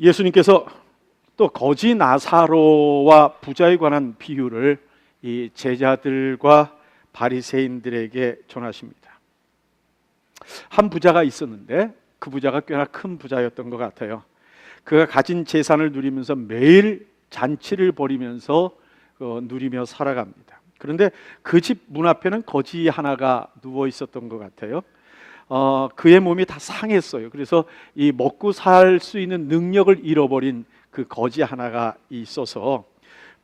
예수님께서 또 거지 나사로와 부자에 관한 비유를 이 제자들과 바리새인들에게 전하십니다. 한 부자가 있었는데 그 부자가 꽤나 큰 부자였던 것 같아요. 그가 가진 재산을 누리면서 매일 잔치를 벌이면서 누리며 살아갑니다. 그런데 그 집 문 앞에는 거지 하나가 누워 있었던 것 같아요. 그의 몸이 다 상했어요. 그래서 이 먹고 살 수 있는 능력을 잃어버린 그 거지 하나가 있어서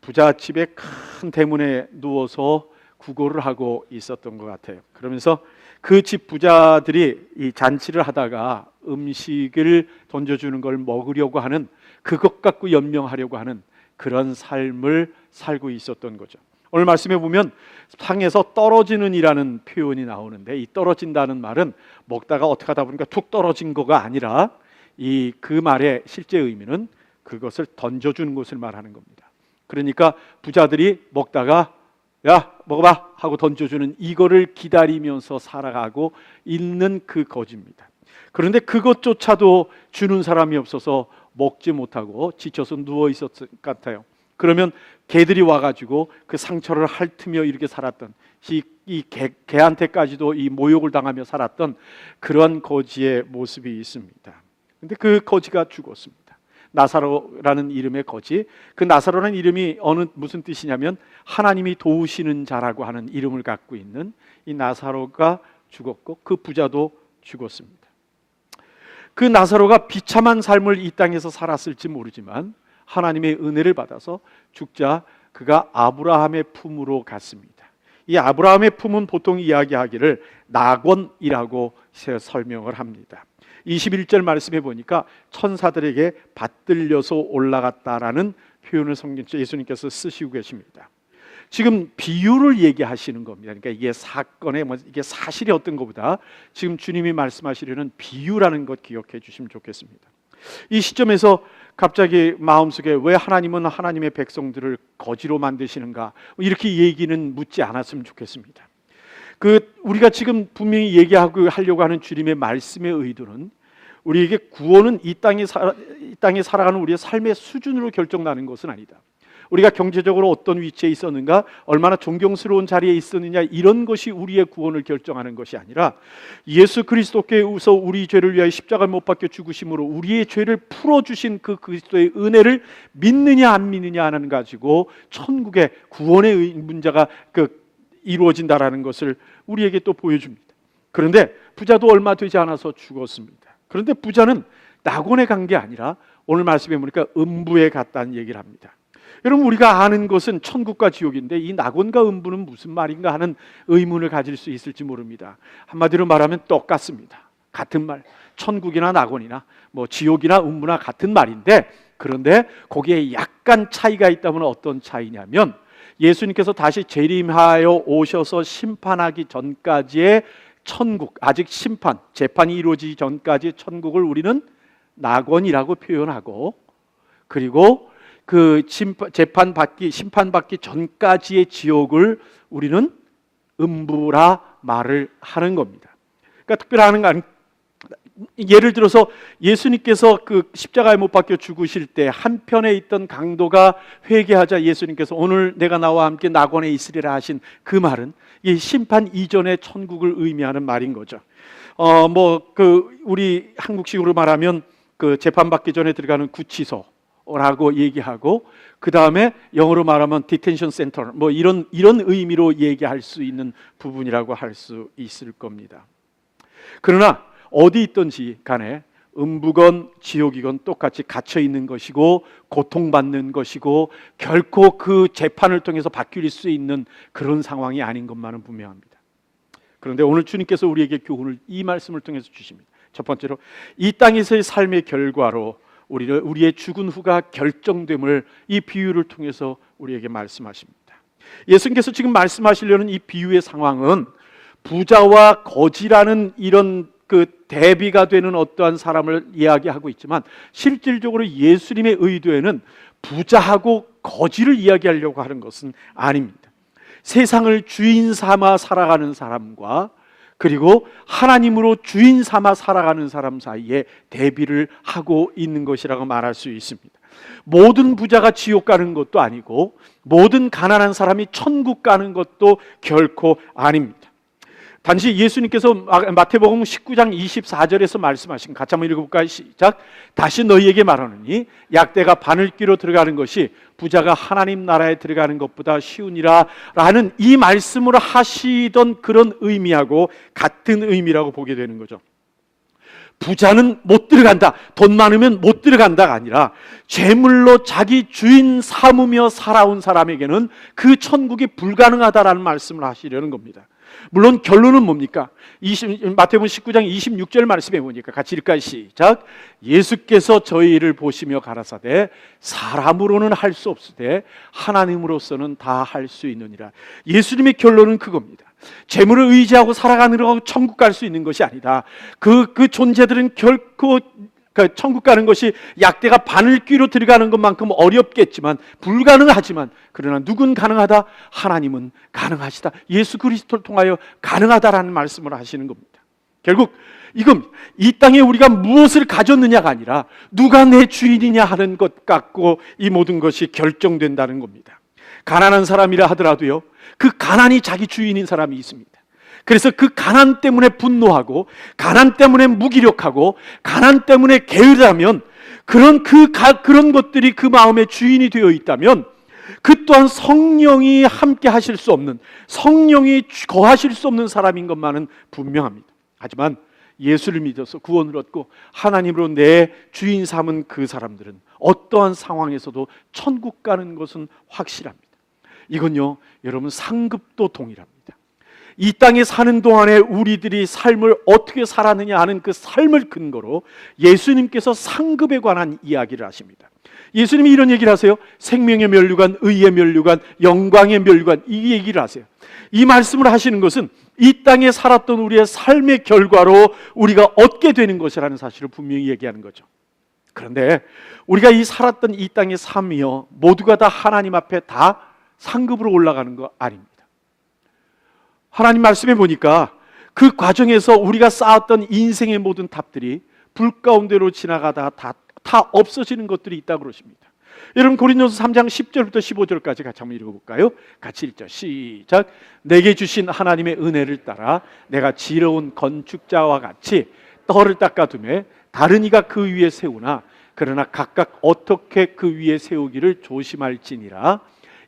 부자 집의 큰 대문에 누워서 구걸을 하고 있었던 것 같아요. 그러면서 그 집 부자들이 이 잔치를 하다가 음식을 던져주는 걸 먹으려고 하는, 그것 갖고 연명하려고 하는 그런 삶을 살고 있었던 거죠. 오늘 말씀에 보면 상에서 떨어지는 이라는 표현이 나오는데, 이 떨어진다는 말은 먹다가 어떻게 하다 보니까 툭 떨어진 거가 아니라 그 말의 실제 의미는 그것을 던져주는 것을 말하는 겁니다. 그러니까 부자들이 먹다가 야 먹어봐 하고 던져주는 이거를 기다리면서 살아가고 있는 그 거지입니다. 그런데 그것조차도 주는 사람이 없어서 먹지 못하고 지쳐서 누워 있었을 것 같아요. 그러면 개들이 와가지고 그 상처를 핥으며 이렇게 살았던, 이 개한테까지도 이 모욕을 당하며 살았던 그런 거지의 모습이 있습니다. 근데 그 거지가 죽었습니다. 나사로라는 이름의 거지. 그 나사로라는 이름이 무슨 뜻이냐면 하나님이 도우시는 자라고 하는 이름을 갖고 있는 이 나사로가 죽었고 그 부자도 죽었습니다. 그 나사로가 비참한 삶을 이 땅에서 살았을지 모르지만 하나님의 은혜를 받아서 죽자 그가 아브라함의 품으로 갔습니다. 이 아브라함의 품은 보통 이야기하기를 낙원이라고 설명을 합니다. 21절 말씀해 보니까 천사들에게 받들려서 올라갔다라는 표현을 성경에 예수님께서 쓰시고 계십니다. 지금 비유를 얘기하시는 겁니다. 그러니까 이게 사건의 이게 사실이 어떤 것보다 지금 주님이 말씀하시려는 비유라는 것 기억해 주시면 좋겠습니다. 이 시점에서 갑자기 마음속에 왜 하나님은 하나님의 백성들을 거지로 만드시는가 이렇게 얘기는 묻지 않았으면 좋겠습니다. 우리가 지금 분명히 하려고 하는 주님의 말씀의 의도는 우리에게 구원은 이 땅에 살아가는 우리의 삶의 수준으로 결정나는 것은 아니다. 우리가 경제적으로 어떤 위치에 있었는가, 얼마나 존경스러운 자리에 있었느냐, 이런 것이 우리의 구원을 결정하는 것이 아니라 예수 그리스도께서 우리 죄를 위하여 십자가에 못 박혀 죽으심으로 우리의 죄를 풀어주신 그 그리스도의 은혜를 믿느냐 안 믿느냐는 가지고 천국의 구원의 문제가 이루어진다라는 것을 우리에게 또 보여줍니다. 그런데 부자도 얼마 되지 않아서 죽었습니다. 그런데 부자는 낙원에 간 게 아니라 오늘 말씀해 보니까 음부에 갔다는 얘기를 합니다. 여러분, 우리가 아는 것은 천국과 지옥인데 이 낙원과 음부는 무슨 말인가 하는 의문을 가질 수 있을지 모릅니다. 한마디로 말하면 똑같습니다. 같은 말, 천국이나 낙원이나 지옥이나 음부나 같은 말인데, 그런데 거기에 약간 차이가 있다면 어떤 차이냐면 예수님께서 다시 재림하여 오셔서 심판하기 전까지의 천국, 아직 재판이 이루어지기 전까지의 천국을 우리는 낙원이라고 표현하고, 그리고 그 심판받기 전까지의 지옥을 우리는 음부라 말을 하는 겁니다. 그러니까 특별한 건, 예를 들어서 예수님께서 그 십자가에 못 박혀 죽으실 때 한편에 있던 강도가 회개하자 예수님께서 오늘 내가 나와 함께 낙원에 있으리라 하신 그 말은 이 심판 이전의 천국을 의미하는 말인 거죠. 우리 한국식으로 말하면 그 재판받기 전에 들어가는 구치소라고 얘기하고, 그 다음에 영어로 말하면 디텐션 센터, 이런 의미로 얘기할 수 있는 부분이라고 할 수 있을 겁니다. 그러나 어디 있든지 간에 음부건 지옥이건 똑같이 갇혀 있는 것이고 고통받는 것이고 결코 그 재판을 통해서 바뀔 수 있는 그런 상황이 아닌 것만은 분명합니다. 그런데 오늘 주님께서 우리에게 교훈을 이 말씀을 통해서 주십니다. 첫 번째로 이 땅에서의 삶의 결과로 우리의 죽은 후가 결정됨을 이 비유를 통해서 우리에게 말씀하십니다. 예수님께서 지금 말씀하시려는 이 비유의 상황은 부자와 거지라는 이런 대비가 되는 어떠한 사람을 이야기하고 있지만, 실질적으로 예수님의 의도에는 부자하고 거지를 이야기하려고 하는 것은 아닙니다. 세상을 주인 삼아 살아가는 사람과 그리고 하나님으로 주인 삼아 살아가는 사람 사이에 대비를 하고 있는 것이라고 말할 수 있습니다. 모든 부자가 지옥 가는 것도 아니고 모든 가난한 사람이 천국 가는 것도 결코 아닙니다. 단지 예수님께서 마태복음 19장 24절에서 말씀하신, 같이 한번 읽어볼까요? 시작. 다시 너희에게 말하노니 약대가 바늘귀로 들어가는 것이 부자가 하나님 나라에 들어가는 것보다 쉬우니라 라는 이 말씀을 하시던 그런 의미하고 같은 의미라고 보게 되는 거죠. 부자는 못 들어간다, 돈 많으면 못 들어간다가 아니라 재물로 자기 주인 삼으며 살아온 사람에게는 그 천국이 불가능하다라는 말씀을 하시려는 겁니다. 물론 결론은 뭡니까? 마태복음 19장 26절 말씀에 보니까 같이 읽을까요? 시작. 예수께서 저희를 보시며 가라사대 사람으로는 할 수 없으되 하나님으로서는 다 할 수 있느니라. 예수님의 결론은 그겁니다. 재물을 의지하고 살아가느라고 천국 갈 수 있는 것이 아니다. 그 존재들은 결코 천국 가는 것이 약대가 바늘귀로 들어가는 것만큼 어렵겠지만, 불가능하지만, 그러나 누군 가능하다? 하나님은 가능하시다. 예수 그리스도를 통하여 가능하다라는 말씀을 하시는 겁니다. 결국 이건 이 땅에 우리가 무엇을 가졌느냐가 아니라 누가 내 주인이냐 하는 것 갖고 이 모든 것이 결정된다는 겁니다. 가난한 사람이라 하더라도요, 그 가난이 자기 주인인 사람이 있습니다. 그래서 그 가난 때문에 분노하고, 가난 때문에 무기력하고, 가난 때문에 게으르다면, 그런 것들이 그 마음의 주인이 되어 있다면, 그 또한 성령이 함께 하실 수 없는, 성령이 거하실 수 없는 사람인 것만은 분명합니다. 하지만 예수를 믿어서 구원을 얻고 하나님으로 내 주인 삼은 그 사람들은 어떠한 상황에서도 천국 가는 것은 확실합니다. 이건요, 여러분, 상급도 동일합니다. 이 땅에 사는 동안에 우리들이 삶을 어떻게 살았느냐 하는 그 삶을 근거로 예수님께서 상급에 관한 이야기를 하십니다. 예수님이 이런 얘기를 하세요. 생명의 면류관, 의의 면류관, 영광의 면류관, 이 얘기를 하세요. 이 말씀을 하시는 것은 이 땅에 살았던 우리의 삶의 결과로 우리가 얻게 되는 것이라는 사실을 분명히 얘기하는 거죠. 그런데 우리가 이 살았던 이 땅의 삶이요, 모두가 다 하나님 앞에 다 상급으로 올라가는 거 아닙니다. 하나님 말씀에 보니까 그 과정에서 우리가 쌓았던 인생의 모든 탑들이 불 가운데로 지나가다가 다 없어지는 것들이 있다고 그러십니다. 여러분, 고린도서 3장 10절부터 15절까지 같이 한번 읽어볼까요? 같이 읽죠. 시작. 내게 주신 하나님의 은혜를 따라 내가 지혜로운 건축자와 같이 터를 닦아두매 다른 이가 그 위에 세우나 그러나 각각 어떻게 그 위에 세우기를 조심할지니라.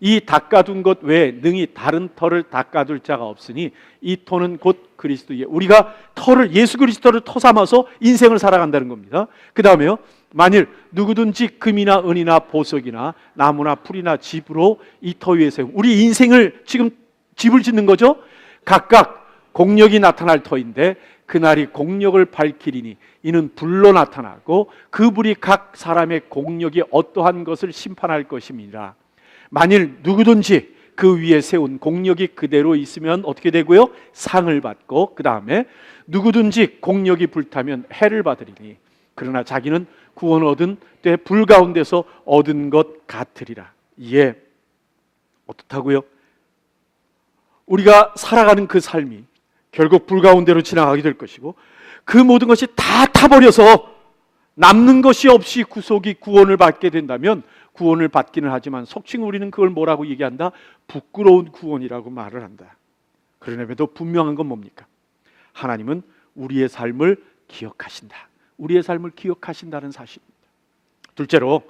이 닦아둔 것 외에 능히 다른 터를 닦아둘 자가 없으니 이 터는 곧 그리스도의, 우리가 터를, 예수 그리스도를 터 삼아서 인생을 살아간다는 겁니다. 그 다음에요, 만일 누구든지 금이나 은이나 보석이나 나무나 풀이나 집으로 이 터 위에 세우고, 우리 인생을 지금 집을 짓는 거죠. 각각 공력이 나타날 터인데 그날이 공력을 밝히리니 이는 불로 나타나고 그 불이 각 사람의 공력이 어떠한 것을 심판할 것입니다. 만일 누구든지 그 위에 세운 공력이 그대로 있으면 어떻게 되고요? 상을 받고, 그 다음에 누구든지 공력이 불타면 해를 받으리니 그러나 자기는 구원 얻은 때 불 가운데서 얻은 것 같으리라. 이에 어떻다고요? 우리가 살아가는 그 삶이 결국 불 가운데로 지나가게 될 것이고, 그 모든 것이 다 타버려서 남는 것이 없이 구원을 받게 된다면, 구원을 받기는 하지만 속칭 우리는 그걸 뭐라고 얘기한다? 부끄러운 구원이라고 말을 한다. 그러나도 분명한 건 뭡니까? 하나님은 우리의 삶을 기억하신다. 우리의 삶을 기억하신다는 사실입니다. 둘째로,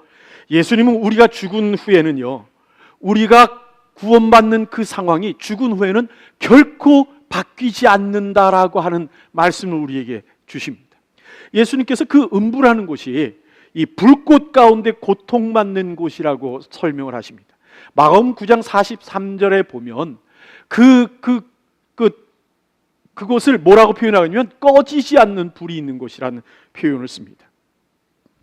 예수님은 우리가 죽은 후에는요, 우리가 구원받는 그 상황이 죽은 후에는 결코 바뀌지 않는다라고 하는 말씀을 우리에게 주십니다. 예수님께서 그 음부라는 곳이 이 불꽃 가운데 고통받는 곳이라고 설명을 하십니다. 마가복음 9장 43절에 보면 그곳을 뭐라고 표현하냐면 꺼지지 않는 불이 있는 곳이라는 표현을 씁니다.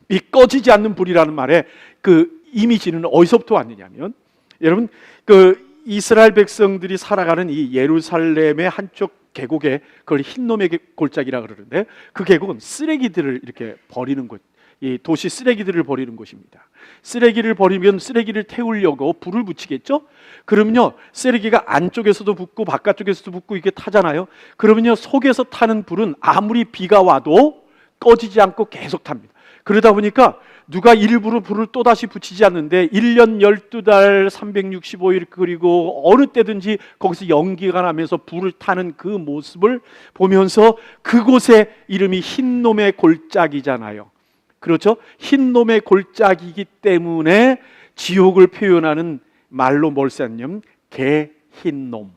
이 꺼지지 않는 불이라는 말에 그 이미지는 어디서부터 왔느냐면, 여러분, 그 이스라엘 백성들이 살아가는 이 예루살렘의 한쪽 계곡에, 그걸 흰놈의 골짜기라 그러는데, 그 계곡은 쓰레기들을 이렇게 버리는 곳, 이 도시 쓰레기들을 버리는 곳입니다. 쓰레기를 버리면 쓰레기를 태우려고 불을 붙이겠죠? 그러면요, 쓰레기가 안쪽에서도 붙고 바깥쪽에서도 붙고 이게 타잖아요. 그러면요, 속에서 타는 불은 아무리 비가 와도 꺼지지 않고 계속 탑니다. 그러다 보니까 누가 일부러 불을 또다시 붙이지 않는데 1년 12달 365일 그리고 어느 때든지 거기서 연기가 나면서 불을 타는 그 모습을 보면서 그곳의 이름이 흰놈의 골짜기잖아요. 그렇죠? 흰놈의 골짜기이기 때문에 지옥을 표현하는 말로 뭘 썼냐면 개흰놈,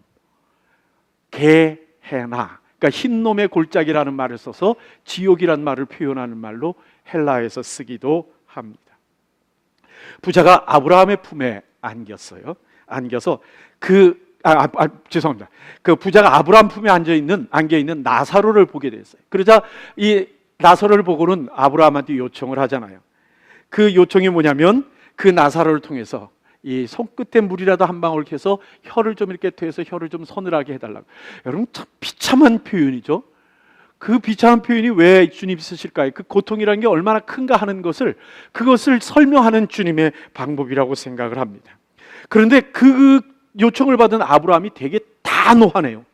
개해나. 그러니까 흰놈의 골짜기라는 말을 써서 지옥이란 말을 표현하는 말로 헬라에서 쓰기도 합니다. 부자가 아브라함의 품에 안겼어요. 안겨서 죄송합니다. 그 부자가 아브라함 품에 안겨 있는 나사로를 보게 됐어요. 그러자 이 나사로를 보고는 아브라함한테 요청을 하잖아요. 그 요청이 뭐냐면 그 나사로를 통해서 이 손끝에 물이라도 한 방울 캐서 혀를 좀 이렇게 대서 혀를 좀 서늘하게 해달라고. 여러분 참 비참한 표현이죠. 그 비참한 표현이 왜 주님이 쓰실까요? 그 고통이라는 게 얼마나 큰가 하는 그것을 설명하는 주님의 방법이라고 생각을 합니다. 그런데 그 요청을 받은 아브라함이 되게 단호하네요.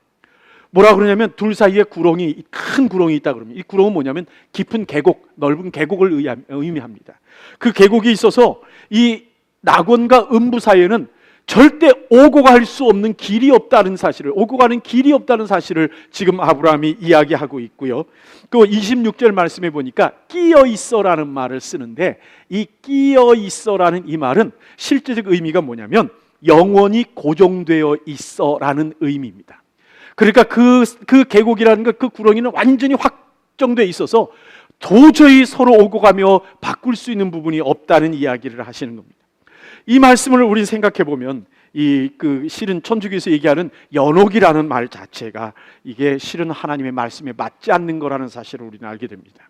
뭐라 그러냐면 둘 사이에 큰 구렁이 있다 그러면 이 구렁은 뭐냐면 깊은 계곡, 넓은 계곡을 의미합니다. 그 계곡이 있어서 이 낙원과 음부 사이에는 절대 오고 갈 수 없는 길이 없다는 사실을, 오고 가는 길이 없다는 사실을 지금 아브라함이 이야기하고 있고요. 그 26절 말씀에 보니까 끼어 있어라는 말을 쓰는데 이 끼어 있어라는 이 말은 실제적 의미가 뭐냐면 영원히 고정되어 있어라는 의미입니다. 그러니까 그 계곡이라는 그 구렁이는 완전히 확정되어 있어서 도저히 서로 오고 가며 바꿀 수 있는 부분이 없다는 이야기를 하시는 겁니다. 이 말씀을 우리 생각해 보면 실은 천주교에서 얘기하는 연옥이라는 말 자체가 이게 실은 하나님의 말씀에 맞지 않는 거라는 사실을 우리는 알게 됩니다.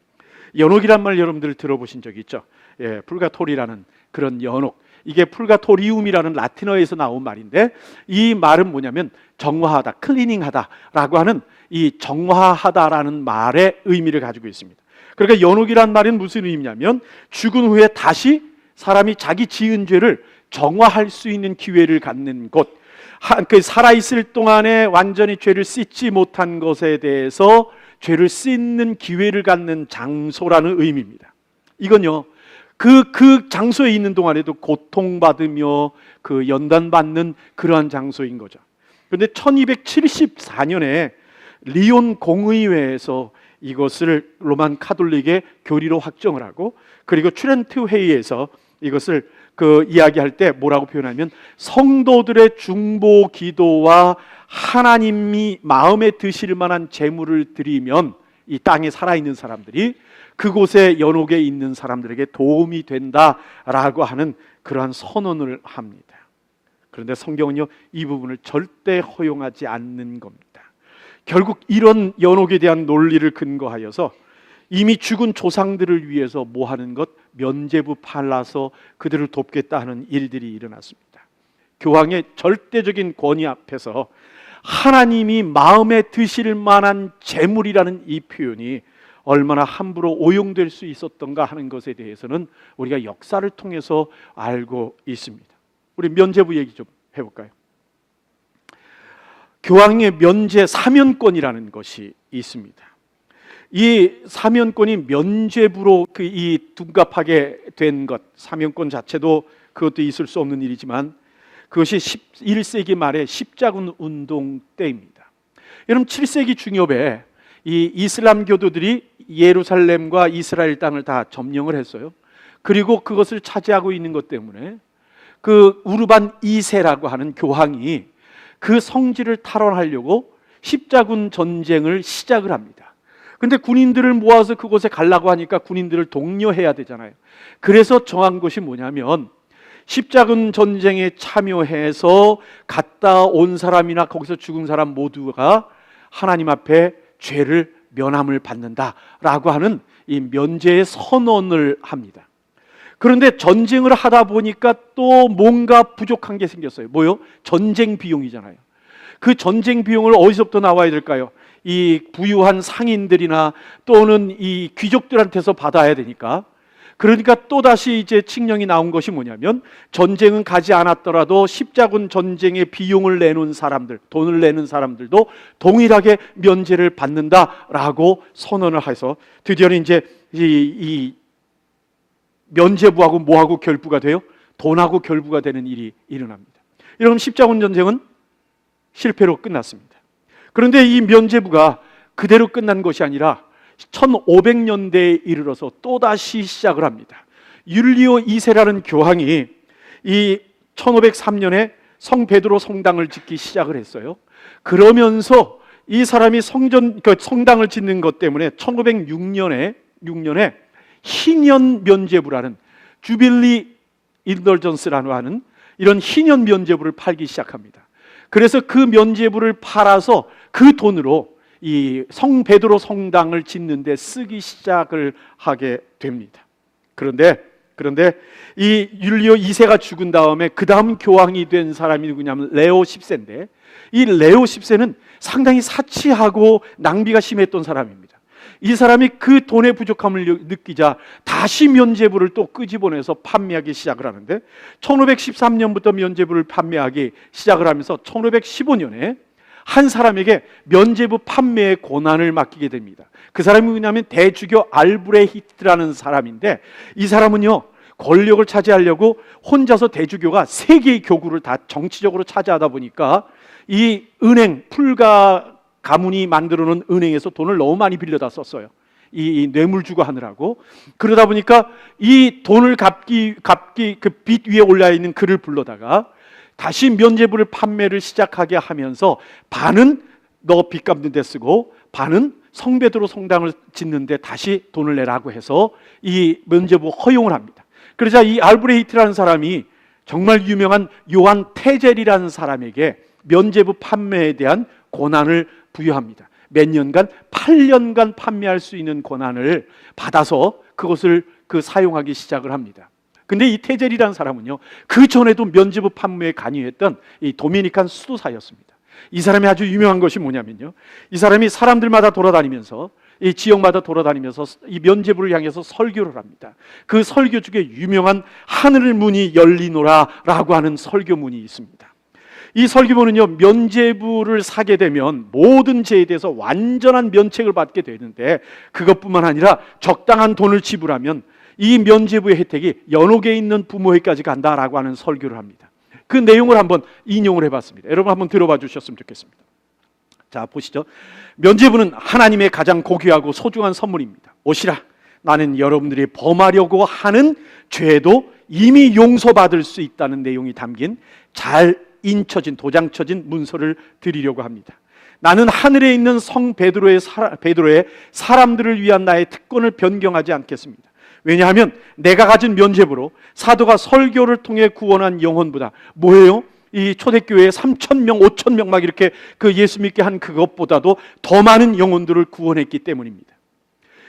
연옥이란 말 여러분들 들어보신 적 있죠? 예, 풀가토리라는 그런 연옥. 이게 풀가토리움이라는 라틴어에서 나온 말인데 이 말은 뭐냐면 정화하다, 클리닝하다라고 하는 이 정화하다라는 말의 의미를 가지고 있습니다. 그러니까 연옥이란 말은 무슨 의미냐면 죽은 후에 다시 사람이 자기 지은 죄를 정화할 수 있는 기회를 갖는 곳, 그 살아있을 동안에 완전히 죄를 씻지 못한 것에 대해서 죄를 씻는 기회를 갖는 장소라는 의미입니다. 이건요, 그 장소에 있는 동안에도 고통받으며 그 연단받는 그러한 장소인 거죠. 그런데 1274년에 리온 공의회에서 이것을 로만 카톨릭의 교리로 확정을 하고 그리고 트렌트 회의에서 이것을 이야기할 때 뭐라고 표현하면 성도들의 중보 기도와 하나님이 마음에 드실 만한 제물을 드리면 이 땅에 살아있는 사람들이 그곳에 연옥에 있는 사람들에게 도움이 된다라고 하는 그러한 선언을 합니다. 그런데 성경은요, 이 부분을 절대 허용하지 않는 겁니다. 결국 이런 연옥에 대한 논리를 근거하여서 이미 죽은 조상들을 위해서 뭐 하는 것? 면죄부 팔아서 그들을 돕겠다 하는 일들이 일어났습니다. 교황의 절대적인 권위 앞에서 하나님이 마음에 드실 만한 재물이라는 이 표현이 얼마나 함부로 오용될 수 있었던가 하는 것에 대해서는 우리가 역사를 통해서 알고 있습니다. 우리 면죄부 얘기 좀 해볼까요? 교황의 면죄 사면권이라는 것이 있습니다. 이 사면권이 면죄부로 이 둔갑하게 된 것, 사면권 자체도 그것도 있을 수 없는 일이지만 그것이 11세기 말에 십자군 운동 때입니다. 여러분 7세기 중엽에 이 이슬람 교도들이 예루살렘과 이스라엘 땅을 다 점령을 했어요. 그리고 그것을 차지하고 있는 것 때문에 그 우르반 2세라고 하는 교황이 그 성지를 탈환하려고 십자군 전쟁을 시작을 합니다. 근데 군인들을 모아서 그곳에 가려고 하니까 군인들을 독려해야 되잖아요. 그래서 정한 것이 뭐냐면 십자군 전쟁에 참여해서 갔다 온 사람이나 거기서 죽은 사람 모두가 하나님 앞에 죄를 면함을 받는다라고 하는 이 면죄의 선언을 합니다. 그런데 전쟁을 하다 보니까 또 뭔가 부족한 게 생겼어요. 뭐요? 전쟁 비용이잖아요. 그 전쟁 비용을 어디서부터 나와야 될까요? 이 부유한 상인들이나 또는 이 귀족들한테서 받아야 되니까 그러니까 또다시 이제 칙령이 나온 것이 뭐냐면, 전쟁은 가지 않았더라도 십자군 전쟁의 비용을 내놓은 사람들, 돈을 내는 사람들도 동일하게 면제를 받는다라고 선언을 해서 드디어 이제 이 면제부하고 뭐하고 결부가 돼요? 돈하고 결부가 되는 일이 일어납니다. 여러분, 십자군 전쟁은 실패로 끝났습니다. 그런데 이 면제부가 그대로 끝난 것이 아니라 1500년대에 이르러서 또다시 시작을 합니다. 율리오 2세라는 교황이 이 1503년에 성 베드로 성당을 짓기 시작을 했어요. 그러면서 이 사람이 성당을 짓는 것 때문에 1506년에 희년 면제부라는, 주빌리 인덜전스라고 하는 이런 희년 면제부를 팔기 시작합니다. 그래서 그 면제부를 팔아서 그 돈으로 이 성 베드로 성당을 짓는 데 쓰기 시작을 하게 됩니다. 그런데 이 율리오 2세가 죽은 다음에 그 다음 교황이 된 사람이 누구냐면 레오 10세인데, 이 레오 10세는 상당히 사치하고 낭비가 심했던 사람입니다. 이 사람이 그 돈의 부족함을 느끼자 다시 면제부를 또 끄집어내서 판매하기 시작을 하는데, 1513년부터 면제부를 판매하기 시작을 하면서 1515년에 한 사람에게 면제부 판매의 권한을 맡기게 됩니다. 그 사람이 누구냐면 대주교 알브레히트라는 사람인데, 이 사람은요, 권력을 차지하려고 혼자서 대주교가 세 개의 교구를 다 정치적으로 차지하다 보니까 이 은행, 풀가 가문이 만들어 놓은 은행에서 돈을 너무 많이 빌려다 썼어요. 이 뇌물 주고 하느라고. 그러다 보니까 이 돈을 갚기 그 빚 위에 올라 있는 그를 불러다가 다시 면제부를 판매를 시작하게 하면서 반은 너 빚 갚는 데 쓰고 반은 성 베드로 성당을 짓는 데 다시 돈을 내라고 해서 이 면제부 허용을 합니다. 그러자 이 알브레히트라는 사람이 정말 유명한 요한 테젤이라는 사람에게 면제부 판매에 대한 권한을 부여합니다. 몇 년간, 8년간 판매할 수 있는 권한을 받아서 그것을 사용하기 시작을 합니다. 근데 이 테젤이라는 사람은요, 그 전에도 면제부 판매에 관여했던 이 도미니칸 수도사였습니다. 이 사람이 아주 유명한 것이 뭐냐면요, 이 사람이 사람들마다 돌아다니면서, 이 지역마다 돌아다니면서 이 면제부를 향해서 설교를 합니다. 그 설교 중에 유명한 하늘 문이 열리노라라고 하는 설교문이 있습니다. 이 설교문은요, 면제부를 사게 되면 모든 죄에 대해서 완전한 면책을 받게 되는데, 그것뿐만 아니라 적당한 돈을 지불하면 이 면제부의 혜택이 연옥에 있는 부모에게까지 간다라고 하는 설교를 합니다. 그 내용을 한번 인용을 해봤습니다. 여러분 한번 들어봐 주셨으면 좋겠습니다. 자, 보시죠. 면제부는 하나님의 가장 고귀하고 소중한 선물입니다. 오시라, 나는 여러분들이 범하려고 하는 죄도 이미 용서받을 수 있다는 내용이 담긴 잘 인쳐진, 도장쳐진 문서를 드리려고 합니다. 나는 하늘에 있는 성 베드로의 사람들을 위한 나의 특권을 변경하지 않겠습니다. 왜냐하면 내가 가진 면제부로 사도가 설교를 통해 구원한 영혼보다, 뭐예요? 이 초대교회에 3,000명, 5,000명 막 이렇게 그 예수 믿게 한 그것보다도 더 많은 영혼들을 구원했기 때문입니다.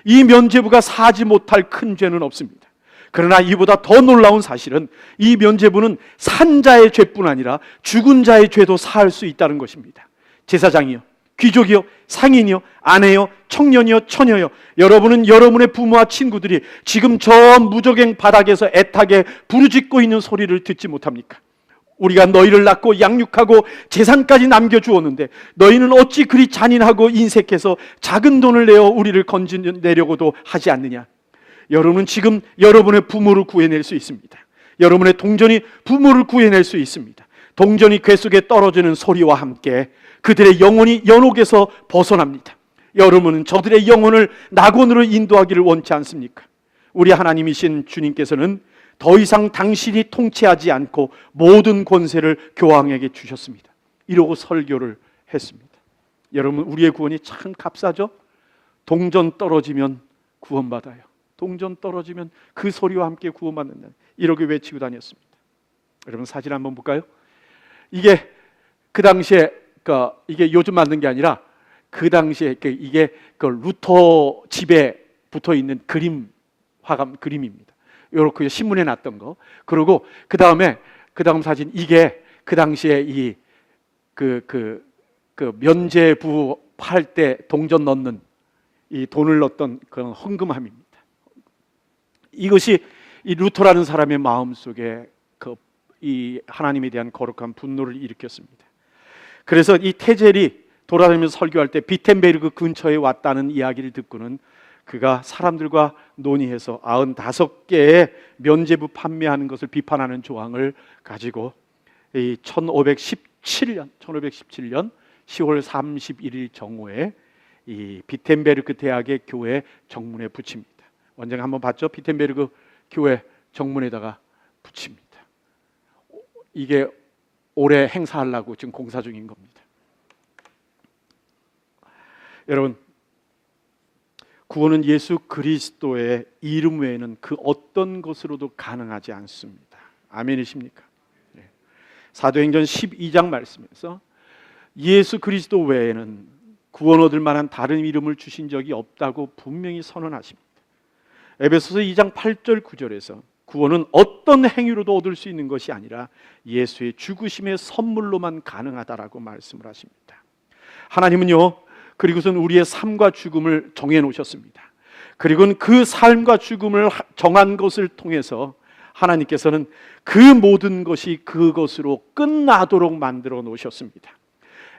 이 면제부가 사지 못할 큰 죄는 없습니다. 그러나 이보다 더 놀라운 사실은 이 면제부는 산 자의 죄뿐 아니라 죽은 자의 죄도 사할 수 있다는 것입니다. 제사장이요, 귀족이요, 상인이요, 아내요, 청년이요, 처녀요, 여러분은 여러분의 부모와 친구들이 지금 저 무적행 바닥에서 애타게 부르짖고 있는 소리를 듣지 못합니까? 우리가 너희를 낳고 양육하고 재산까지 남겨주었는데 너희는 어찌 그리 잔인하고 인색해서 작은 돈을 내어 우리를 건져내려고도 하지 않느냐? 여러분은 지금 여러분의 부모를 구해낼 수 있습니다. 여러분의 동전이 부모를 구해낼 수 있습니다. 동전이 궤 속에 떨어지는 소리와 함께 그들의 영혼이 연옥에서 벗어납니다. 여러분은 저들의 영혼을 낙원으로 인도하기를 원치 않습니까? 우리 하나님이신 주님께서는 더 이상 당신이 통치하지 않고 모든 권세를 교황에게 주셨습니다. 이러고 설교를 했습니다. 여러분, 우리의 구원이 참 값싸죠? 동전 떨어지면 구원받아요. 동전 떨어지면 그 소리와 함께 구원받는다, 이렇게 외치고 다녔습니다. 여러분, 사진 한번 볼까요? 이게 그 당시에 이게 요즘 만든 게 아니라 그 당시에 이게 루터 집에 붙어 있는 화감 그림입니다. 이렇게 신문에 났던 거. 그리고 그 다음 사진, 이게 그 당시에 이 면제부 팔 때 동전 넣는 이 돈을 넣었던 그런 헌금함입니다. 이것이 이 루터라는 사람의 마음 속에 이 하나님에 대한 거룩한 분노를 일으켰습니다. 그래서 이 테젤이 돌아다니면서 설교할 때 비텐베르그 근처에 왔다는 이야기를 듣고는 그가 사람들과 논의해서 95개의 면죄부 판매하는 것을 비판하는 조항을 가지고 이 1517년 10월 31일 정오에 이 비텐베르크 대학의 교회 정문에 붙입니다. 원장 한번 봤죠? 비텐베르크 교회 정문에다가 붙입니다. 이게 올해 행사하려고 지금 공사 중인 겁니다. 여러분, 구원은 예수 그리스도의 이름 외에는 그 어떤 것으로도 가능하지 않습니다. 아멘이십니까? 네. 사도행전 12장 말씀에서 예수 그리스도 외에는 구원 얻을 만한 다른 이름을 주신 적이 없다고 분명히 선언하십니다. 에베소서 2장 8절 9절에서 구원은 어떤 행위로도 얻을 수 있는 것이 아니라 예수의 죽으심의 선물로만 가능하다라고 말씀을 하십니다. 하나님은요, 그리고선 우리의 삶과 죽음을 정해 놓으셨습니다. 그리고는 그 삶과 죽음을 정한 것을 통해서 하나님께서는 그 모든 것이 그것으로 끝나도록 만들어 놓으셨습니다.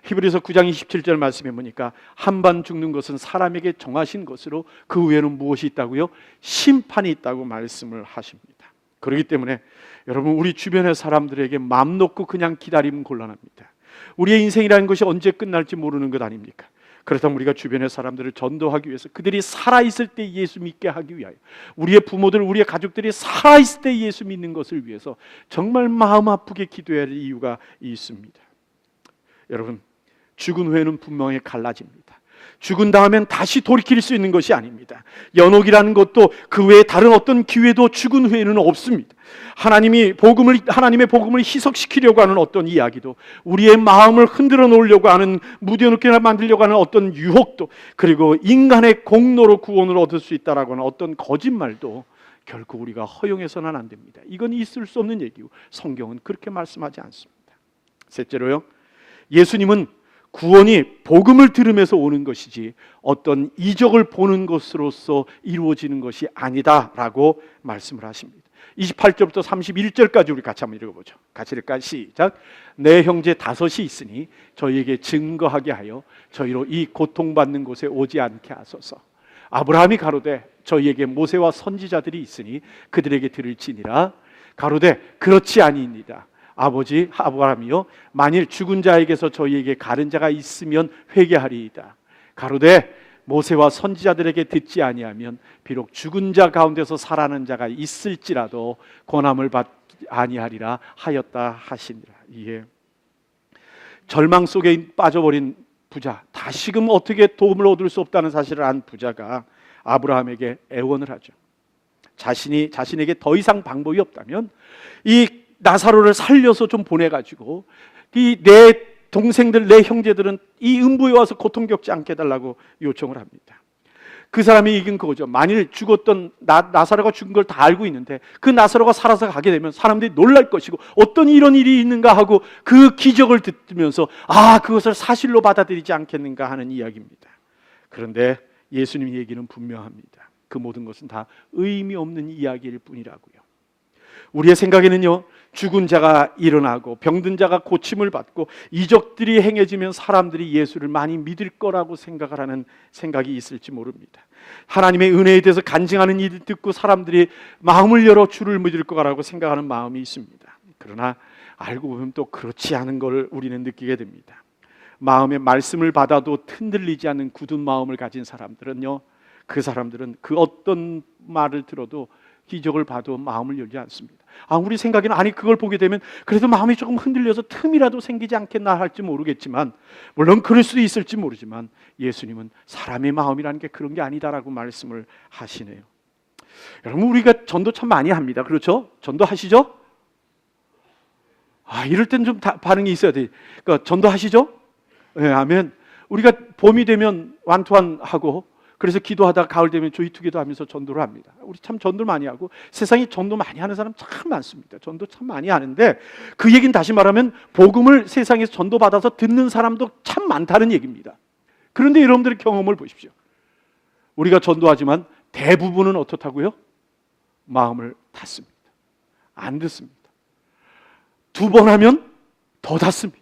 히브리서 9장 27절 말씀해 보니까 한번 죽는 것은 사람에게 정하신 것으로 그 후에는 무엇이 있다고요? 심판이 있다고 말씀을 하십니다. 그렇기 때문에 여러분, 우리 주변의 사람들에게 마음 놓고 그냥 기다리면 곤란합니다. 우리의 인생이라는 것이 언제 끝날지 모르는 것 아닙니까? 그렇다면 우리가 주변의 사람들을 전도하기 위해서, 그들이 살아있을 때 예수 믿게 하기 위하여, 우리의 부모들, 우리의 가족들이 살아있을 때 예수 믿는 것을 위해서 정말 마음 아프게 기도해야 할 이유가 있습니다. 여러분, 죽은 후에는 분명히 갈라집니다. 죽은 다음엔 다시 돌이킬 수 있는 것이 아닙니다. 연옥이라는 것도 그 외에 다른 어떤 기회도 죽은 후에는 없습니다. 하나님의 복음을 희석시키려고 하는 어떤 이야기도, 우리의 마음을 흔들어 놓으려고 하는, 무뎌놓게 만들려고 하는 어떤 유혹도, 그리고 인간의 공로로 구원을 얻을 수 있다라고 하는 어떤 거짓말도 결코 우리가 허용해서는 안 됩니다. 이건 있을 수 없는 얘기고 성경은 그렇게 말씀하지 않습니다. 셋째로요, 예수님은 구원이 복음을 들으면서 오는 것이지 어떤 이적을 보는 것으로서 이루어지는 것이 아니다라고 말씀을 하십니다. 28절부터 31절까지 우리 같이 한번 읽어보죠. 같이 읽을까요? 시작. 내 형제 다섯이 있으니 저희에게 증거하게 하여 저희로 이 고통받는 곳에 오지 않게 하소서. 아브라함이 가로되 저희에게 모세와 선지자들이 있으니 그들에게 들을지니라. 가로되 그렇지 아니니이다. 아버지 아브라함이요, 만일 죽은 자에게서 저희에게 가른 자가 있으면 회개하리이다. 가로되 모세와 선지자들에게 듣지 아니하면 비록 죽은 자 가운데서 살아난 자가 있을지라도 권함을 받지 아니하리라 하였다 하시니라. 이에 절망 속에 빠져버린 부자, 다시금 어떻게 도움을 얻을 수 없다는 사실을 안 부자가 아브라함에게 애원을 하죠. 자신에게 더 이상 방법이 없다면 이 나사로를 살려서 좀 보내가지고 이 내 동생들, 내 형제들은 이 음부에 와서 고통 겪지 않게 해달라고 요청을 합니다. 그 사람이 이긴 거죠. 만일 죽었던 나사로가 죽은 걸 다 알고 있는데 그 나사로가 살아서 가게 되면 사람들이 놀랄 것이고 어떤 이런 일이 있는가 하고 그 기적을 듣면서 그것을 사실로 받아들이지 않겠는가 하는 이야기입니다. 그런데 예수님 얘기는 분명합니다. 그 모든 것은 다 의미 없는 이야기일 뿐이라고요. 우리의 생각에는요, 죽은 자가 일어나고 병든 자가 고침을 받고 이적들이 행해지면 사람들이 예수를 많이 믿을 거라고 생각을 하는 생각이 있을지 모릅니다. 하나님의 은혜에 대해서 간증하는 일을 듣고 사람들이 마음을 열어 주를 믿을 거라고 생각하는 마음이 있습니다. 그러나 알고 보면 또 그렇지 않은 걸 우리는 느끼게 됩니다. 마음의 말씀을 받아도 흔들리지 않는 굳은 마음을 가진 사람들은요, 그 사람들은 그 어떤 말을 들어도 기적을 봐도 마음을 열지 않습니다. 우리 생각에는 그걸 보게 되면 그래도 마음이 조금 흔들려서 틈이라도 생기지 않겠나 할지 모르겠지만, 물론 그럴 수도 있을지 모르지만 예수님은 사람의 마음이라는 게 그런 게 아니다라고 말씀을 하시네요. 여러분, 우리가 전도 참 많이 합니다. 그렇죠? 전도 하시죠? 이럴 땐 좀 반응이 있어야 돼. 그러니까 전도 하시죠? 네, 아멘. 우리가 봄이 되면 완투한 하고, 그래서 기도하다가 가을 되면 조이투기도 하면서 전도를 합니다. 우리 참 전도 많이 하고, 세상에 전도 많이 하는 사람 참 많습니다. 전도 참 많이 하는데, 그 얘기는 다시 말하면 복음을 세상에서 전도받아서 듣는 사람도 참 많다는 얘기입니다. 그런데 여러분들의 경험을 보십시오. 우리가 전도하지만 대부분은 어떻다고요? 마음을 닫습니다. 안 듣습니다. 2번 하면 더 닫습니다.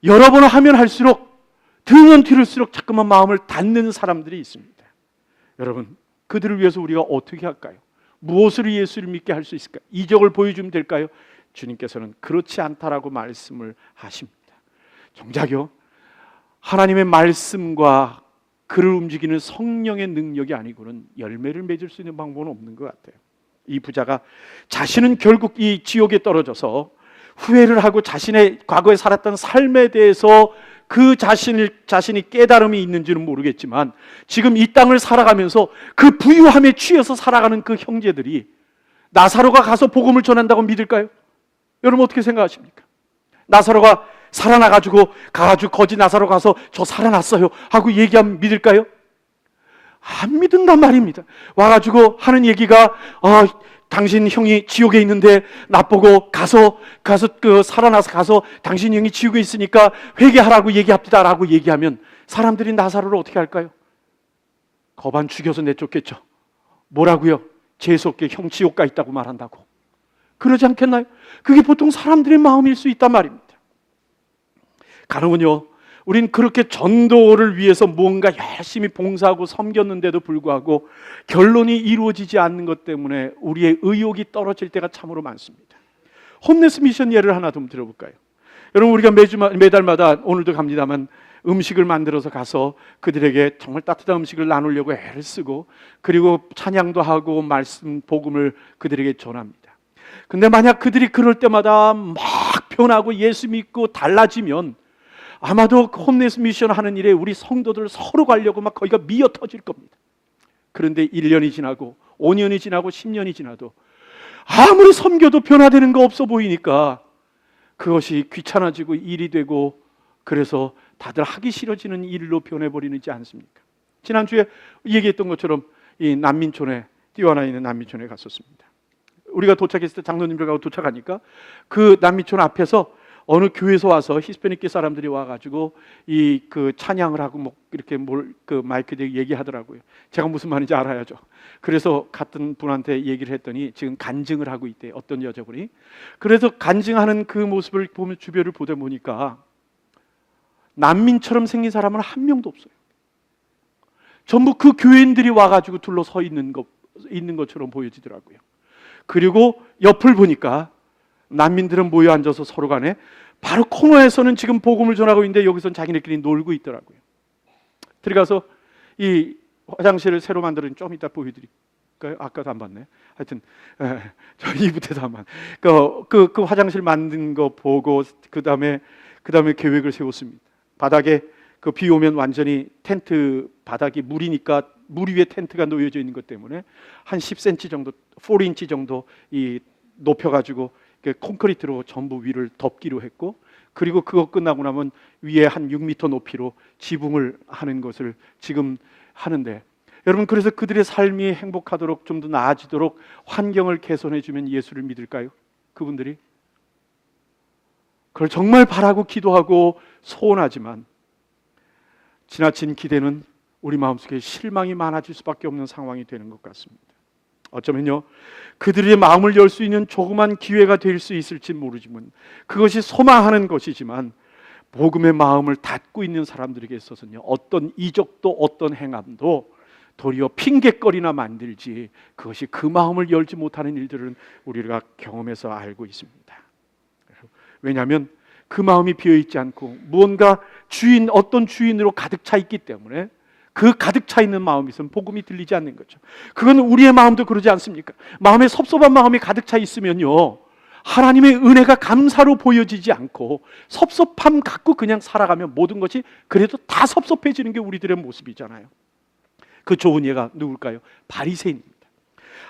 여러 번 하면 할수록, 들으면 들을수록 자꾸만 마음을 닫는 사람들이 있습니다. 여러분, 그들을 위해서 우리가 어떻게 할까요? 무엇으로 예수를 믿게 할 수 있을까요? 이적을 보여주면 될까요? 주님께서는 그렇지 않다라고 말씀을 하십니다. 정작요, 하나님의 말씀과 그를 움직이는 성령의 능력이 아니고는 열매를 맺을 수 있는 방법은 없는 것 같아요. 이 부자가 자신은 결국 이 지옥에 떨어져서 후회를 하고 자신의 과거에 살았던 삶에 대해서 그 자신이 깨달음이 있는지는 모르겠지만, 지금 이 땅을 살아가면서 그 부유함에 취해서 살아가는 그 형제들이 나사로가 가서 복음을 전한다고 믿을까요? 여러분 어떻게 생각하십니까? 나사로가 살아나가지고 거지 나사로 가서 저 살아났어요 하고 얘기하면 믿을까요? 안 믿는단 말입니다. 와가지고 하는 얘기가 당신 형이 지옥에 있는데 나보고 가서 살아나서 가서 당신 형이 지옥에 있으니까 회개하라고 얘기합시다라고 얘기하면 사람들이 나사로를 어떻게 할까요? 거반 죽여서 내쫓겠죠. 뭐라고요? 재수없게 형 지옥 가 있다고 말한다고. 그러지 않겠나요? 그게 보통 사람들의 마음일 수 있단 말입니다. 가능은요, 우린 그렇게 전도를 위해서 뭔가 열심히 봉사하고 섬겼는데도 불구하고 결론이 이루어지지 않는 것 때문에 우리의 의욕이 떨어질 때가 참으로 많습니다. 홈네스 미션 예를 하나 좀 들어볼까요? 여러분, 우리가 매달마다, 오늘도 갑니다만, 음식을 만들어서 가서 그들에게 정말 따뜻한 음식을 나누려고 애를 쓰고, 그리고 찬양도 하고 말씀 복음을 그들에게 전합니다. 근데 만약 그들이 그럴 때마다 막 변하고 예수 믿고 달라지면 아마도 그 홈네스 미션 하는 일에 우리 성도들 서로 가려고 막 거기가 미어 터질 겁니다. 그런데 1년이 지나고 5년이 지나고 10년이 지나도 아무리 섬겨도 변화되는 거 없어 보이니까 그것이 귀찮아지고 일이 되고, 그래서 다들 하기 싫어지는 일로 변해버리지 않습니까? 지난주에 얘기했던 것처럼 이 난민촌에, 띠와나 있는 난민촌에 갔었습니다. 우리가 도착했을 때 장로님들하고 도착하니까 그 난민촌 앞에서 어느 교회에서 와서 히스패닉계 사람들이 와가지고 그 찬양을 하고 뭐 이렇게 그 마이크 대고 얘기하더라고요. 제가 무슨 말인지 알아야죠. 그래서 같은 분한테 얘기를 했더니 지금 간증을 하고 있대요. 어떤 여자분이. 그래서 간증하는 그 모습을 보면, 주변을 보다 보니까 난민처럼 생긴 사람은 한 명도 없어요. 전부 그 교인들이 와가지고 둘러서 있는 것처럼 보여지더라고요. 그리고 옆을 보니까 난민들은 모여 앉아서 서로 간에 바로 코너에서는 지금 복음을 전하고 있는데 여기서는 자기네끼리 놀고 있더라고요. 들어가서 이 화장실을 새로 만들은 좀 이따 보여드릴까요? 아까도 안 봤네. 하여튼 저 이부터도 안 봤네. 그 화장실 만든 거 보고 그 다음에 계획을 세웠습니다. 바닥에 그 비 오면 완전히 텐트 바닥이 물이니까 물 위에 텐트가 놓여져 있는 것 때문에 한 10cm 정도, 4인치 정도 이 높여가지고 콘크리트로 전부 위를 덮기로 했고, 그리고 그거 끝나고 나면 위에 한 6m 높이로 지붕을 하는 것을 지금 하는데, 여러분, 그래서 그들의 삶이 행복하도록 좀 더 나아지도록 환경을 개선해주면 예수를 믿을까요? 그분들이? 그걸 정말 바라고 기도하고 소원하지만 지나친 기대는 우리 마음속에 실망이 많아질 수밖에 없는 상황이 되는 것 같습니다. 어쩌면요, 그들의 마음을 열 수 있는 조그만 기회가 될 수 있을지 모르지만, 그것이 소망하는 것이지만 복음의 마음을 닫고 있는 사람들에게 있어서는요, 어떤 이적도 어떤 행함도 도리어 핑계거리나 만들지, 그것이 그 마음을 열지 못하는 일들은 우리가 경험해서 알고 있습니다. 왜냐하면 그 마음이 비어있지 않고 무언가 어떤 주인으로 가득 차 있기 때문에, 그 가득 차 있는 마음이 있으면 복음이 들리지 않는 거죠. 그건 우리의 마음도 그러지 않습니까? 마음에 섭섭한 마음이 가득 차 있으면요, 하나님의 은혜가 감사로 보여지지 않고 섭섭함 갖고 그냥 살아가면 모든 것이 그래도 다 섭섭해지는 게 우리들의 모습이잖아요. 그 좋은 예가 누굴까요? 바리새인입니다.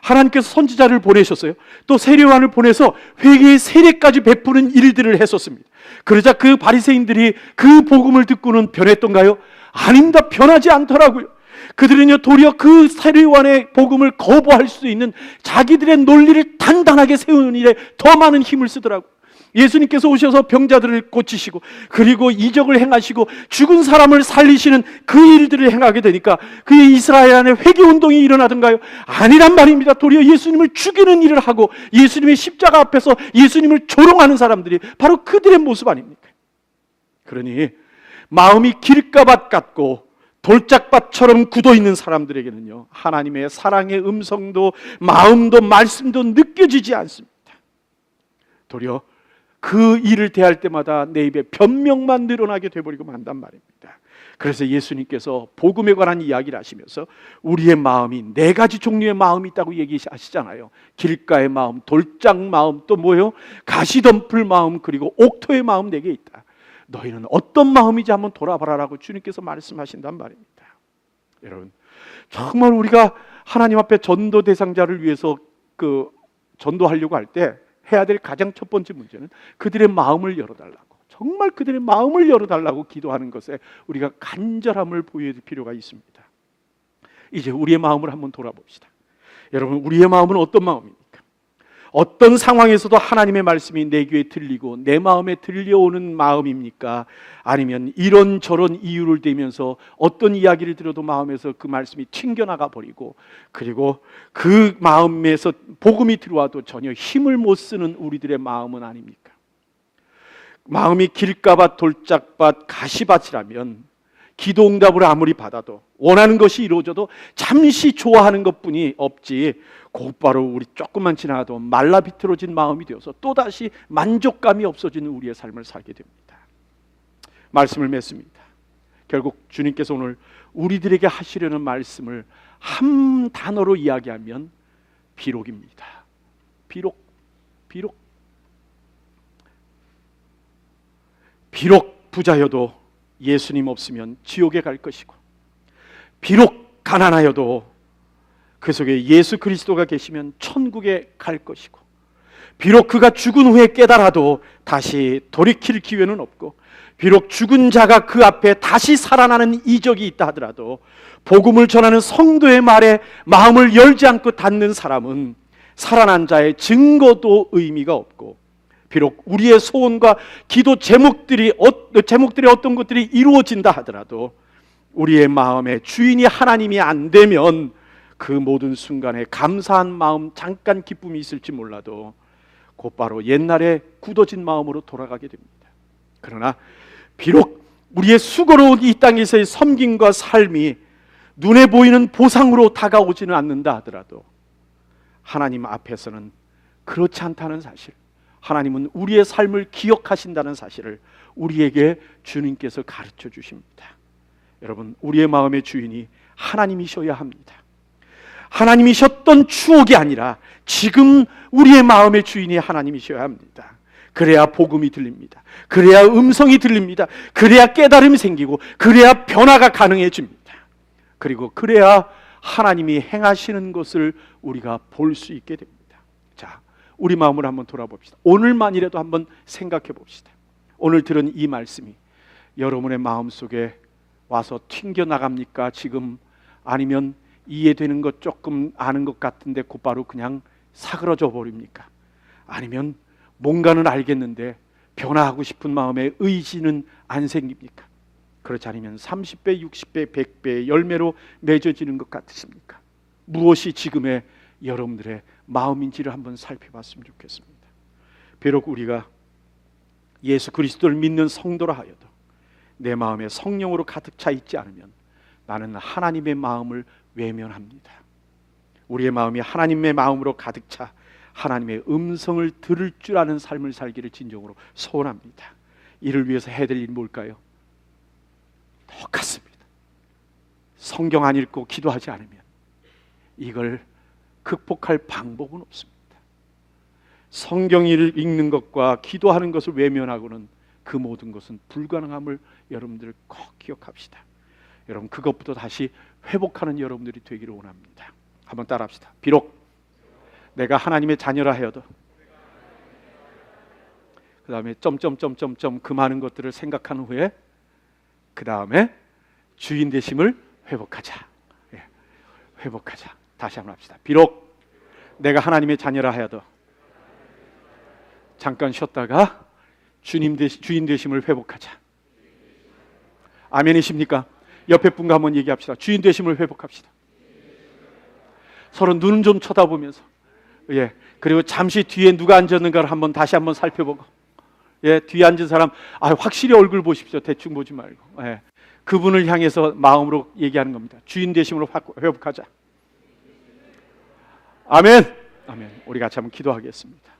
하나님께서 선지자를 보내셨어요. 또 세례요한을 보내서 회개의 세례까지 베푸는 일들을 했었습니다. 그러자 그 바리새인들이 그 복음을 듣고는 변했던가요? 아닙니다. 변하지 않더라고요. 그들은요, 도리어 그 세례요한의 복음을 거부할 수 있는 자기들의 논리를 단단하게 세우는 일에 더 많은 힘을 쓰더라고요. 예수님께서 오셔서 병자들을 고치시고 그리고 이적을 행하시고 죽은 사람을 살리시는 그 일들을 행하게 되니까 그 이스라엘 안에 회개운동이 일어나던가요? 아니란 말입니다. 도리어 예수님을 죽이는 일을 하고 예수님의 십자가 앞에서 예수님을 조롱하는 사람들이 바로 그들의 모습 아닙니까? 그러니 마음이 길가밭 같고 돌짝밭처럼 굳어있는 사람들에게는요, 하나님의 사랑의 음성도 마음도 말씀도 느껴지지 않습니다. 도리어 그 일을 대할 때마다 내 입에 변명만 늘어나게 되어버리고 만단 말입니다. 그래서 예수님께서 복음에 관한 이야기를 하시면서 우리의 마음이 네 가지 종류의 마음이 있다고 얘기하시잖아요. 길가의 마음, 돌짝 마음, 또 뭐예요? 가시덤불 마음, 그리고 옥토의 마음 네 개 있다. 너희는 어떤 마음이지 한번 돌아봐라라고 주님께서 말씀하신단 말입니다. 여러분, 정말 우리가 하나님 앞에 전도 대상자를 위해서 전도하려고 할 때 해야 될 가장 첫 번째 문제는 그들의 마음을 열어달라고, 정말 그들의 마음을 열어달라고 기도하는 것에 우리가 간절함을 보여야 될 필요가 있습니다. 이제 우리의 마음을 한번 돌아봅시다. 여러분, 우리의 마음은 어떤 마음입니까? 어떤 상황에서도 하나님의 말씀이 내 귀에 들리고 내 마음에 들려오는 마음입니까? 아니면 이런저런 이유를 대면서 어떤 이야기를 들어도 마음에서 그 말씀이 튕겨나가 버리고 그리고 그 마음에서 복음이 들어와도 전혀 힘을 못 쓰는 우리들의 마음은 아닙니까? 마음이 길가밭, 돌짝밭, 가시밭이라면 기도 응답을 아무리 받아도 원하는 것이 이루어져도 잠시 좋아하는 것뿐이 없지 곧바로 우리 조금만 지나가도 말라 비틀어진 마음이 되어서 또다시 만족감이 없어지는 우리의 삶을 살게 됩니다. 말씀을 맺습니다. 결국 주님께서 오늘 우리들에게 하시려는 말씀을 한 단어로 이야기하면 비록입니다. 비록. 비록 부자여도 예수님 없으면 지옥에 갈 것이고, 비록 가난하여도 그 속에 예수 그리스도가 계시면 천국에 갈 것이고, 비록 그가 죽은 후에 깨달아도 다시 돌이킬 기회는 없고, 비록 죽은 자가 그 앞에 다시 살아나는 이적이 있다 하더라도 복음을 전하는 성도의 말에 마음을 열지 않고 닫는 사람은 살아난 자의 증거도 의미가 없고, 비록 우리의 소원과 기도 제목들이 어떤 것들이 이루어진다 하더라도 우리의 마음의 주인이 하나님이 안 되면 그 모든 순간에 감사한 마음, 잠깐 기쁨이 있을지 몰라도 곧바로 옛날에 굳어진 마음으로 돌아가게 됩니다. 그러나 비록 우리의 수고로운 이 땅에서의 섬김과 삶이 눈에 보이는 보상으로 다가오지는 않는다 하더라도 하나님 앞에서는 그렇지 않다는 사실, 하나님은 우리의 삶을 기억하신다는 사실을 우리에게 주님께서 가르쳐 주십니다. 여러분, 우리의 마음의 주인이 하나님이셔야 합니다. 하나님이셨던 추억이 아니라 지금 우리의 마음의 주인이 하나님이셔야 합니다. 그래야 복음이 들립니다. 그래야 음성이 들립니다. 그래야 깨달음이 생기고 그래야 변화가 가능해집니다. 그리고 그래야 하나님이 행하시는 것을 우리가 볼 수 있게 됩니다. 자, 우리 마음을 한번 돌아봅시다. 오늘만이라도 한번 생각해 봅시다. 오늘 들은 이 말씀이 여러분의 마음속에 와서 튕겨나갑니까? 지금 아니면 이해되는 것 조금 아는 것 같은데 곧바로 그냥 사그러져 버립니까? 아니면 뭔가는 알겠는데 변화하고 싶은 마음에 의지는 안 생깁니까? 그렇지 않으면 30배, 60배, 100배의 열매로 맺어지는 것 같으십니까? 무엇이 지금의 여러분들의 마음인지를 한번 살펴봤으면 좋겠습니다. 비록 우리가 예수 그리스도를 믿는 성도라 하여도 내 마음에 성령으로 가득 차 있지 않으면 나는 하나님의 마음을 외면합니다. 우리의 마음이 하나님의 마음으로 가득 차 하나님의 음성을 들을 줄 아는 삶을 살기를 진정으로 소원합니다. 이를 위해서 해야 될 일이 뭘까요? 똑같습니다. 성경 안 읽고 기도하지 않으면 이걸 극복할 방법은 없습니다. 성경을 읽는 것과 기도하는 것을 외면하고는 그 모든 것은 불가능함을 여러분들 꼭 기억합시다. 여러분, 그것부터 다시 회복하는 여러분들이 되기를 원합니다. 한번 따라합시다. 비록 내가 하나님의 자녀라 하여도, 그 다음에 점점점점점 그 많은 것들을 생각한 후에 그 다음에 주인 되심을 회복하자. 회복하자. 다시 한번 합시다. 비록 내가 하나님의 자녀라 하여도, 잠깐 쉬었다가 주인 되심을 회복하자. 아멘이십니까? 옆에 분과 한번 얘기합시다. 주인 되심을 회복합시다. 서로 눈 좀 쳐다보면서, 예, 그리고 잠시 뒤에 누가 앉았는가를 다시 한번 살펴보고, 예, 뒤에 앉은 사람 확실히 얼굴 보십시오. 대충 보지 말고, 예, 그분을 향해서 마음으로 얘기하는 겁니다. 주인 되심을 회복하자. 아멘. 아멘. 우리 같이 한번 기도하겠습니다.